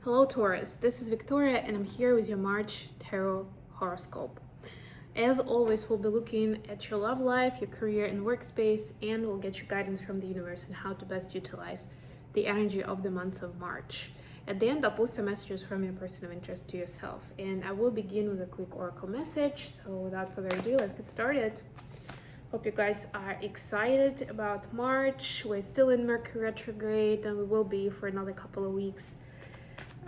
Hello Taurus, this is Victoria and I'm here with your March Tarot Horoscope. As always, we'll be looking at your love life, your career and workspace, and we'll get you guidance from the universe on how to best utilize the energy of the month of March. At the end, I'll post some messages from your person of interest to yourself, and I will begin with a quick oracle message. So without further ado, let's get started. Hope you guys are excited about March. We're still in Mercury retrograde and we will be for another couple of weeks.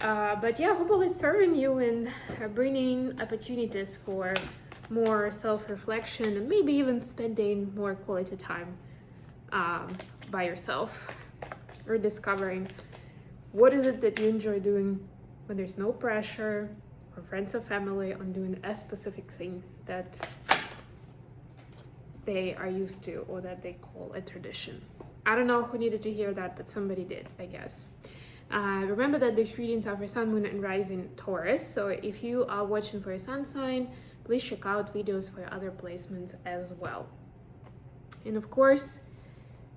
But yeah, hopefully it's serving you and bringing opportunities for more self-reflection and maybe even spending more quality time by yourself, or discovering what is it that you enjoy doing when there's no pressure for friends or family on doing a specific thing that they are used to or that they call a tradition. I don't know who needed to hear that, but somebody did, I guess. Remember that these readings are for Sun, Moon, and Rising Taurus. So if you are watching for your sun sign, please check out videos for other placements as well. And of course,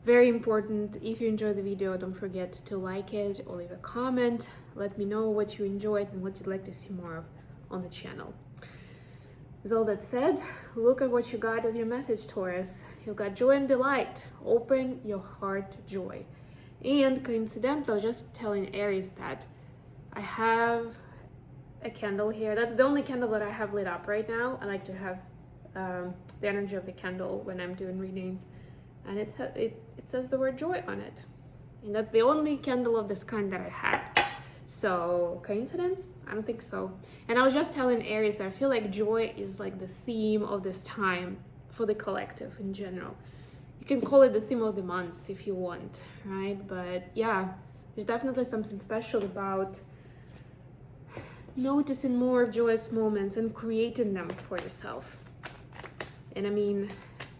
very important, if you enjoyed the video, don't forget to like it or leave a comment. Let me know what you enjoyed and what you'd like to see more of on the channel. With all that said, look at what you got as your message, Taurus. You got joy and delight. Open your heart to joy. And coincidentally, just telling Aries that I have a candle here. That's the only candle that I have lit up right now. I like to have the energy of the candle when I'm doing readings. And it says the word joy on it. And that's the only candle of this kind that I had. So, coincidence? I don't think so. And I was just telling Aries that I feel like joy is like the theme of this time for the collective in general. You can call it the theme of the months if you want, right? But yeah, there's definitely something special about noticing more joyous moments and creating them for yourself. And I mean,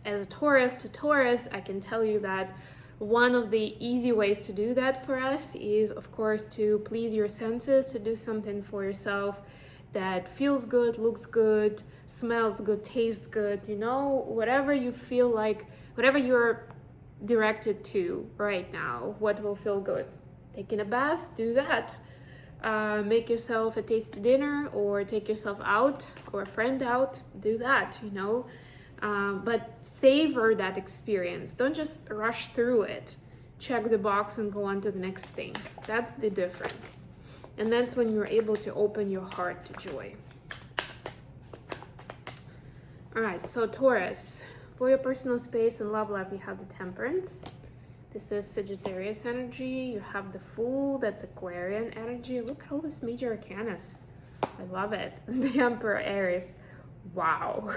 as a Taurus to Taurus, I can tell you that one of the easy ways to do that for us is, of course, to please your senses, to do something for yourself that feels good, looks good, smells good, tastes good, you know, whatever you feel like, whatever you're directed to right now, what will feel good. Taking a bath, do that. Make yourself a tasty dinner or take yourself out or a friend out, do that, you know. But savor that experience. Don't just rush through it. Check the box and go on to the next thing. That's the difference. And that's when you're able to open your heart to joy. All right, so Taurus, for your personal space and love life, you have the Temperance. This is Sagittarius energy. You have the Fool, that's Aquarian energy. Look at all this major arcanas. I love it. The Emperor, Aries. Wow.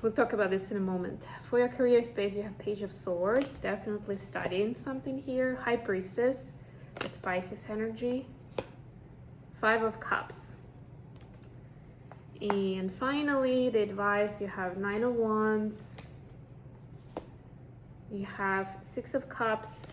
We'll talk about this in a moment. For your career space, you have Page of Swords, definitely studying something here. High Priestess, that's Pisces energy. Five of Cups. And finally, the advice, you have Nine of Wands. You have Six of Cups.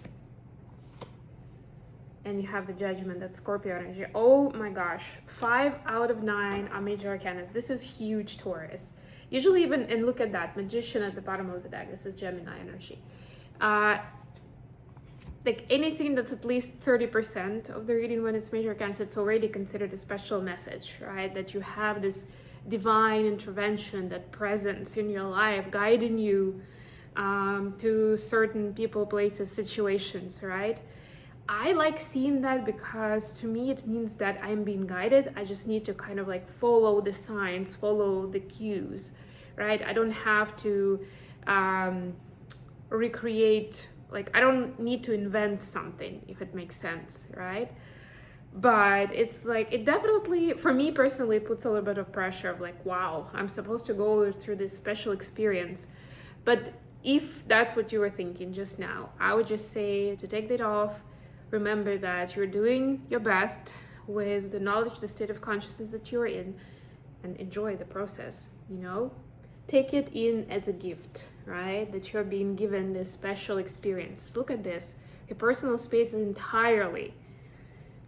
And you have the Judgment, that's Scorpio energy. Oh my gosh, 5 out of 9 are major arcanas. This is huge, Taurus. Usually even, and look at that, Magician at the bottom of the deck. This is Gemini energy. Like anything that's at least 30% of the reading when it's major arcana, it's already considered a special message, right? That you have this divine intervention, that presence in your life guiding you to certain people, places, situations, right? I like seeing that because to me it means that I'm being guided. I just need to kind of like follow the signs, follow the cues, right? I don't have to recreate, like I don't need to invent something, if it makes sense, right? But it's like, it definitely, for me personally, puts a little bit of pressure of like, wow, I'm supposed to go through this special experience. But if that's what you were thinking just now, I would just say to take that off. Remember that you're doing your best with the knowledge, the state of consciousness that you're in, and enjoy the process, you know? Take it in as a gift, right? That you're being given this special experience. Look at this. Your personal space is entirely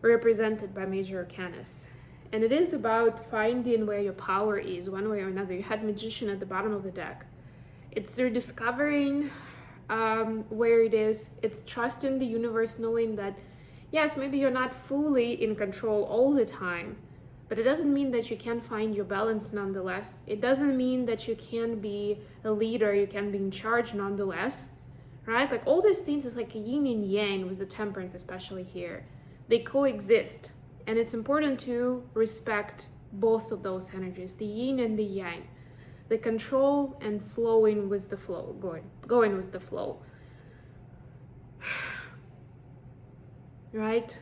represented by major arcanas. And it is about finding where your power is, one way or another. You had Magician at the bottom of the deck. It's rediscovering where it is. It's trusting the universe, knowing that Yes, maybe you're not fully in control all the time, but it doesn't mean that you can't find your balance nonetheless. It doesn't mean that you can't be a leader, you can be in charge nonetheless, right? Like all these things is like a yin and yang with the temperance, especially here. They coexist, and it's important to respect both of those energies, the yin and the yang, the control and flowing with the flow, going with the flow. Right?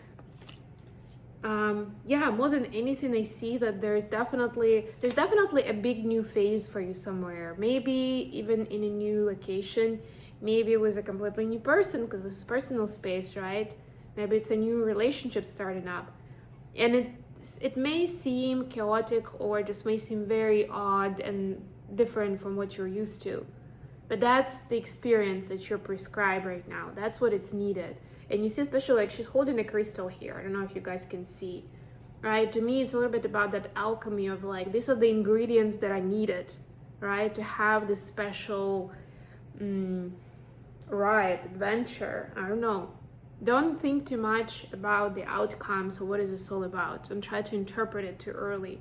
Yeah, more than anything, I see that there's definitely a big new phase for you somewhere. Maybe even in a new location, maybe with a completely new person, because this is personal space, right? Maybe it's a new relationship starting up, and it may seem chaotic or just may seem very odd and different from what you're used to, but that's the experience that you're prescribed right now. That's what it's needed. And you see, especially like she's holding a crystal here. I don't know if you guys can see, right? To me, it's a little bit about that alchemy of like, these are the ingredients that I needed, right? To have this special, right, adventure. I don't know. Don't think too much about the outcomes or what is this all about. Don't try to interpret it too early.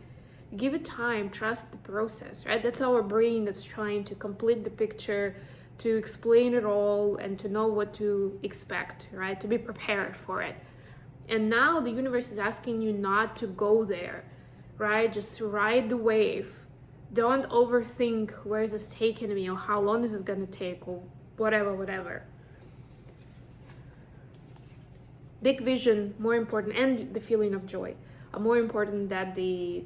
Give it time, trust the process, right? That's our brain that's trying to complete the picture, to explain it all and to know what to expect, right? To be prepared for it. And now the universe is asking you not to go there, right? Just ride the wave. Don't overthink where is this taking me or how long is this gonna take or whatever. Big vision, more important, and the feeling of joy are more important than the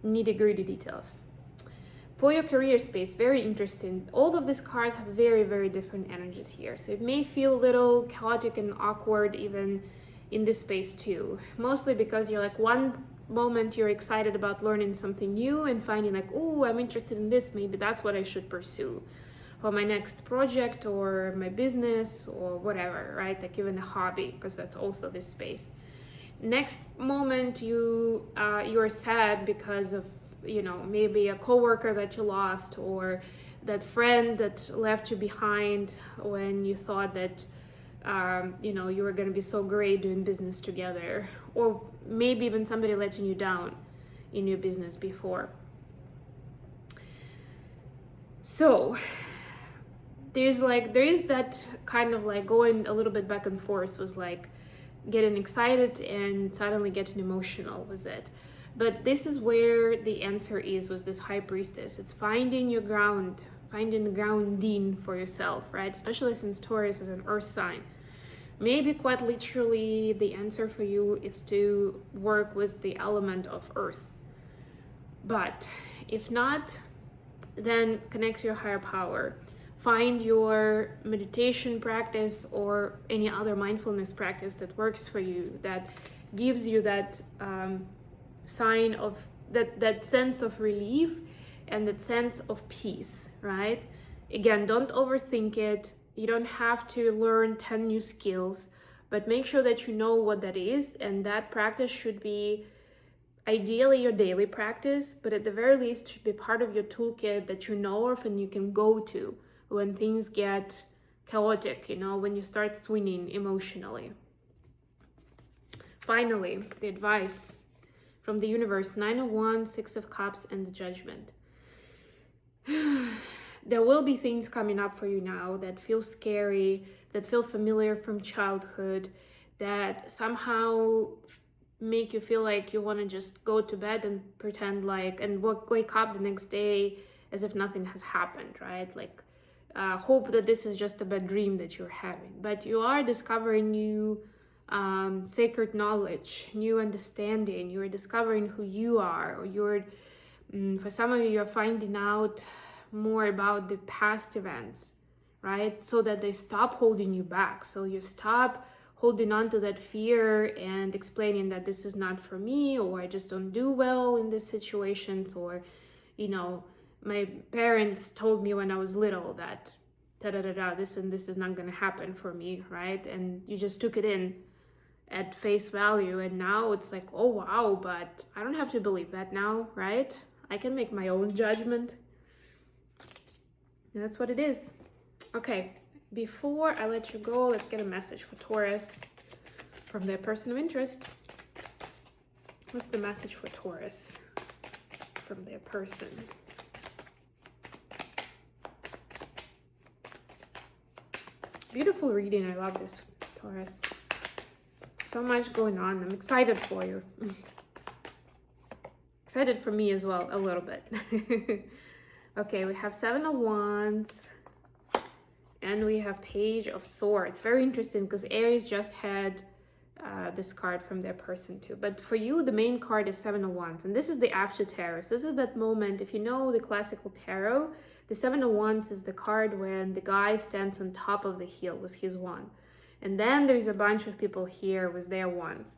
nitty-gritty details. For your career space, very interesting. All of these cards have very, very different energies here. So it may feel a little chaotic and awkward even in this space too. Mostly because you're like, one moment you're excited about learning something new and finding like, oh, I'm interested in this. Maybe that's what I should pursue for my next project or my business or whatever, right? Like even a hobby, because that's also this space. Next moment you're sad because of, you know, maybe a coworker that you lost or that friend that left you behind when you thought that you know, you were going to be so great doing business together, or maybe even somebody letting you down in your business before. So there is that kind of like going a little bit back and forth, was like getting excited and suddenly getting emotional with it. But this is where the answer is with this high priestess. It's finding your ground, finding the grounding for yourself, right? Especially since Taurus is an earth sign. Maybe quite literally the answer for you is to work with the element of earth. But if not, then connect to your higher power. Find your meditation practice or any other mindfulness practice that works for you, that gives you that sign of that sense of relief and that sense of peace, right? Again, don't overthink it. You don't have to learn 10 new skills, but make sure that you know what that is, and that practice should be ideally your daily practice, but at the very least should be part of your toolkit that you know of and you can go to when things get chaotic, you know, when you start swinging emotionally. Finally, the advice from the universe: 9 of Wands, 6 of Cups, and the Judgment. There will be things coming up for you now that feel scary, that feel familiar from childhood, that somehow make you feel like you want to just go to bed and pretend like, and wake up the next day as if nothing has happened, right? Like hope that this is just a bad dream that you're having. But you are discovering new sacred knowledge, new understanding. You're discovering who you are, or you're for some of you, you're finding out more about the past events, right? So that they stop holding you back. So you stop holding on to that fear and explaining that this is not for me, or I just don't do well in these situations, or, you know, my parents told me when I was little that this and this is not going to happen for me, right? And you just took it in at face value, and now it's like, oh wow, but I don't have to believe that now, right? I can make my own judgment. And that's what it is. Okay, before I let you go, let's get a message for Taurus from their person of interest. What's the message for Taurus from their person? Beautiful reading. I love this, Taurus. So much going on. I'm excited for you. Excited for me as well, a little bit. Okay, we have Seven of Wands. And we have Page of Swords. Very interesting because Aries just had this card from their person too. But for you, the main card is Seven of Wands. And this is the after tarot. So this is that moment, if you know the classical tarot, the Seven of Wands is the card when the guy stands on top of the hill with his wand. And then there's a bunch of people here with their wands.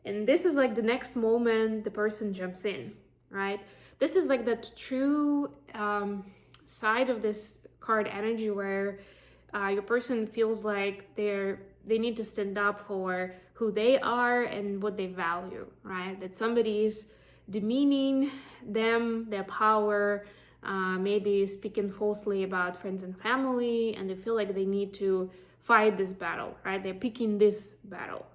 And this is like the next moment the person jumps in, right? This is like that true side of this card energy where your person feels like they need to stand up for who they are and what they value, right? That somebody is demeaning them, their power, maybe speaking falsely about friends and family, and they feel like they need to fight this battle, right? They're picking this battle.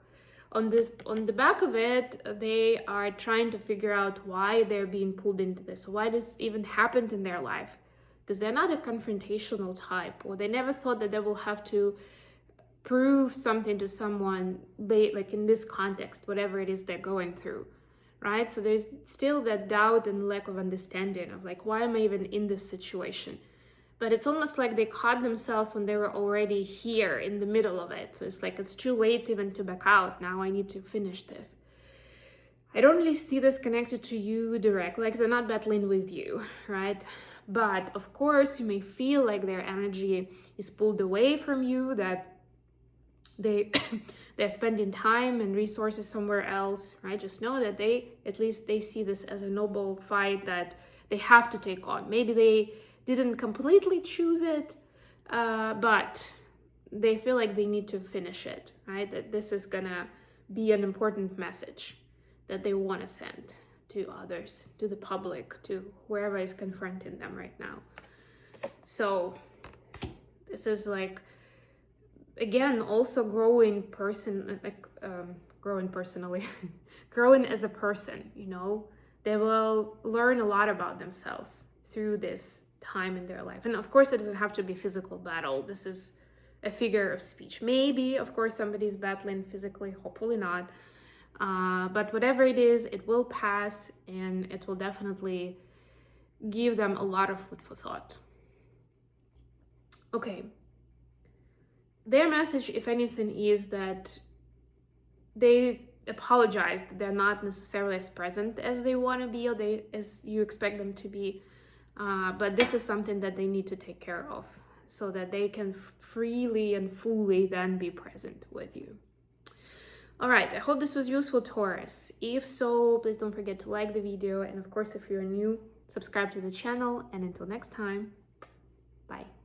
On the back of it, they are trying to figure out why they're being pulled into this, why this even happened in their life. Because they're not a confrontational type, or they never thought that they will have to prove something to someone, like in this context, whatever it is they're going through, right? So there's still that doubt and lack of understanding of like, why am I even in this situation? But it's almost like they caught themselves when they were already here in the middle of it. So it's like, it's too late even to back out. Now I need to finish this. I don't really see this connected to you directly, like they're not battling with you, right? But of course, you may feel like their energy is pulled away from you, that they're spending time and resources somewhere else, right? Just know that at least they see this as a noble fight that they have to take on. Maybe they didn't completely choose it, but they feel like they need to finish it, right? That this is gonna be an important message that they want to send to others, to the public, to whoever is confronting them right now. So this is like, again, also growing personally, growing as a person, you know, they will learn a lot about themselves through this time in their life. And of course, it doesn't have to be a physical battle. This is a figure of speech. Maybe, of course, somebody's battling physically, hopefully not. But whatever it is, it will pass, and it will definitely give them a lot of food for thought. Okay. Their message, if anything, is that they apologize that they're not necessarily as present as they want to be, or as you expect them to be. But this is something that they need to take care of so that they can freely and fully then be present with you. All right, I hope this was useful, Taurus. If so, please don't forget to like the video. And of course, if you're new, subscribe to the channel. And until next time, bye.